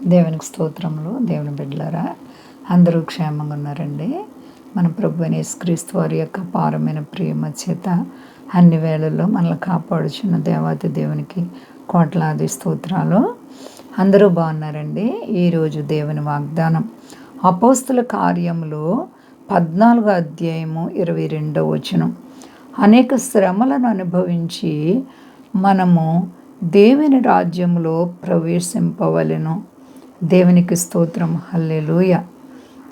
దేవునికి స్తోత్రములు. దేవుని బిడ్డలారా, అందరూ క్షేమంగా ఉన్నారండి. మన ప్రభు అయిన యేసుక్రీస్తు వారి యొక్క పారమైన ప్రేమ చేత అన్ని వేళల్లో మనల్ని కాపాడుచున్న దేవాతి దేవునికి కోట్లాది స్తోత్రాలు. అందరూ బాగున్నారండి. ఈరోజు దేవుని వాగ్దానం అపోస్తుల కార్యములో 14వ అధ్యాయము 22వ వచనం. అనేక శ్రమలను అనుభవించి మనము దేవుని రాజ్యంలో ప్రవేశింపవలెను. దేవునికి స్తోత్రం. హల్లెలూయ.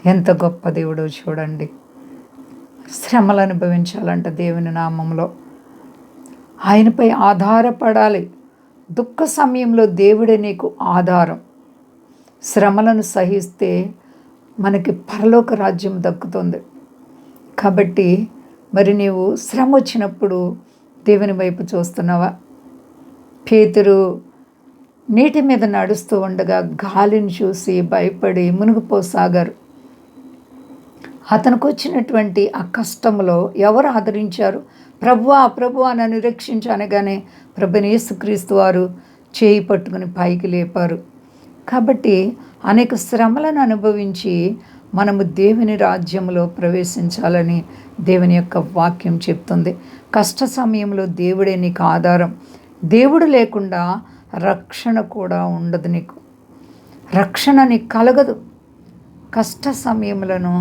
ఎంత గొప్ప దేవుడో చూడండి. శ్రమలు అనుభవించాలంట దేవుని నామంలో. ఆయనపై ఆధారపడాలి. దుఃఖ సమయంలో దేవుడే నీకు ఆధారం. శ్రమలను సహిస్తే మనకి పరలోక రాజ్యం దక్కుతుంది. కాబట్టి మరి నీవు శ్రమ వచ్చినప్పుడు దేవుని వైపు చూస్తున్నావా? పేతురు నీటి మీద నడుస్తూ ఉండగా గాలిని చూసి భయపడి మునిగిపోసాగారు. అతనికి వచ్చినటువంటి ఆ కష్టంలో ఎవరు ఆదరించారు? ప్రభువా ప్రభువా నన్ను రక్షించు అనగానే ప్రభువైన యేసుక్రీస్తు వారు చేయి పట్టుకుని పైకి లేపారు. కాబట్టి అనేక శ్రమలను అనుభవించి మనము దేవుని రాజ్యంలో ప్రవేశించాలని దేవుని యొక్క వాక్యం చెప్తుంది. కష్ట సమయంలో దేవుడే నీకు ఆధారం. దేవుడు లేకుండా రక్షణ కూడా ఉండదు. నీకు రక్షణ నీకు కలగదు. కష్ట సమయములను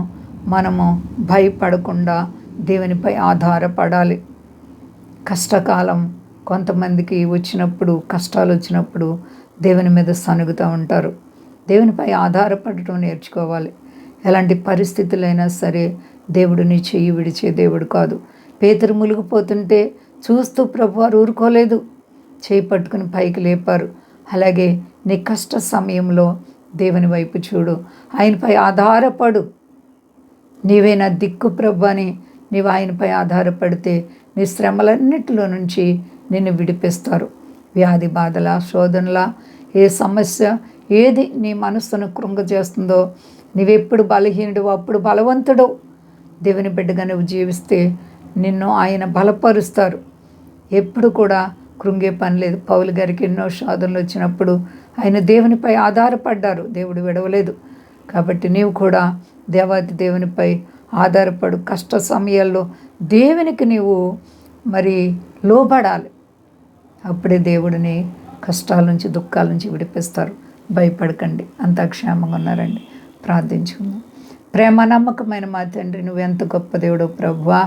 మనము భయపడకుండా దేవునిపై ఆధారపడాలి. కష్టకాలం కొంతమందికి వచ్చినప్పుడు, కష్టాలు వచ్చినప్పుడు దేవుని మీద సనుగుతూ ఉంటారు. దేవునిపై ఆధారపడటం నేర్చుకోవాలి. ఎలాంటి పరిస్థితులైనా సరే దేవుడు నీ చెయ్యి విడిచే దేవుడు కాదు. పేతురు మునిగిపోతుంటే చూస్తూ ప్రభువారు ఊరుకోలేదు, చేయి పట్టుకుని పైకి లేపారు. అలాగే నీ కష్ట సమయంలో దేవుని వైపు చూడు, ఆయనపై ఆధారపడు. నీవే నా దిక్కు ప్రభు అని నీవు ఆయనపై ఆధారపడితే నీ శ్రమలన్నిటిలో నుంచి నిన్ను విడిపిస్తారు. వ్యాధి బాధల, శోధనల, ఏ సమస్య ఏది నీ మనస్సును కృంగజేస్తుందో, నీవెప్పుడు బలహీనుడు అప్పుడు బలవంతుడు. దేవుని బిడ్డగా నువ్వు జీవిస్తే నిన్ను ఆయన బలపరుస్తారు. ఎప్పుడు కూడా కృంగే పని లేదు. పౌలు గారికి ఎన్నో శోధనలు వచ్చినప్పుడు ఆయన దేవునిపై ఆధారపడ్డారు. దేవుడు విడవలేదు. కాబట్టి నీవు కూడా దేవాది దేవునిపై ఆధారపడు. కష్ట సమయాల్లో దేవునికి నీవు మరి లోబడాలి. అప్పుడే దేవుడిని కష్టాల నుంచి, దుఃఖాల నుంచి విడిపిస్తారు. భయపడకండి. అంతా క్షేమంగా ఉన్నారండి. ప్రార్థించుకుందాం. ప్రేమ నమ్మకమైన మా తండ్రి, నువ్వెంత గొప్ప దేవుడో ప్రభువా.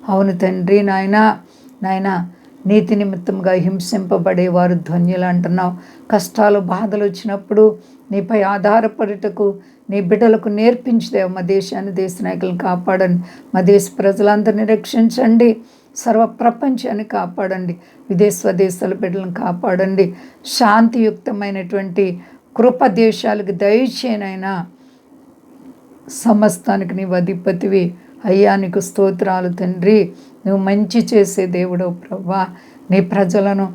అవును తండ్రి, నాయన నీతి నిమిత్తంగా హింసింపబడేవారు ధన్యులు అంటున్నావు. కష్టాలు, బాధలు వచ్చినప్పుడు నీపై ఆధారపడుటకు నీ బిడ్డలకు నేర్పించుదేవు. మా దేశాన్ని, దేశ నాయకులను కాపాడండి. మా దేశ ప్రజలందరినీ రక్షించండి. సర్వ ప్రపంచాన్ని కాపాడండి. స్వదేశాల బిడ్డలను కాపాడండి. శాంతియుక్తమైనటువంటి కృప దేశాలకు దయచేనైనా. సమస్తానికి నీవు అధిపతివి అయ్యా. నీకు స్తోత్రాలు తండ్రి. నువ్వు మంచి చేసే దేవుడు ప్రభువా. నీ ప్రజలను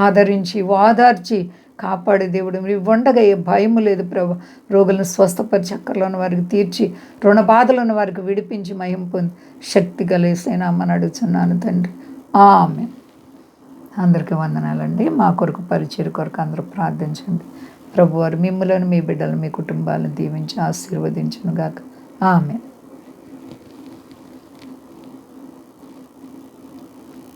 ఆదరించి ఓదార్చి కాపాడే దేవుడు నీవు ఉండగా ఏ భయము లేదు ప్రభు. రోగులను స్వస్థపరిచి, చక్కర్లో ఉన్న వారికి తీర్చి, రుణ బాధలు ఉన్న వారికి విడిపించి మహిమ పొంది శక్తి కలిసేనామని అడుగుతున్నాను తండ్రి. ఆమేన్. అందరికీ వందనాలండి. మా కొరకు, పరిచయం కొరకు అందరూ ప్రార్థించండి. ప్రభువారు మిమ్మలను, మీ బిడ్డలను, మీ కుటుంబాలను దీవించి ఆశీర్వదించును గాక. ఆమేన్.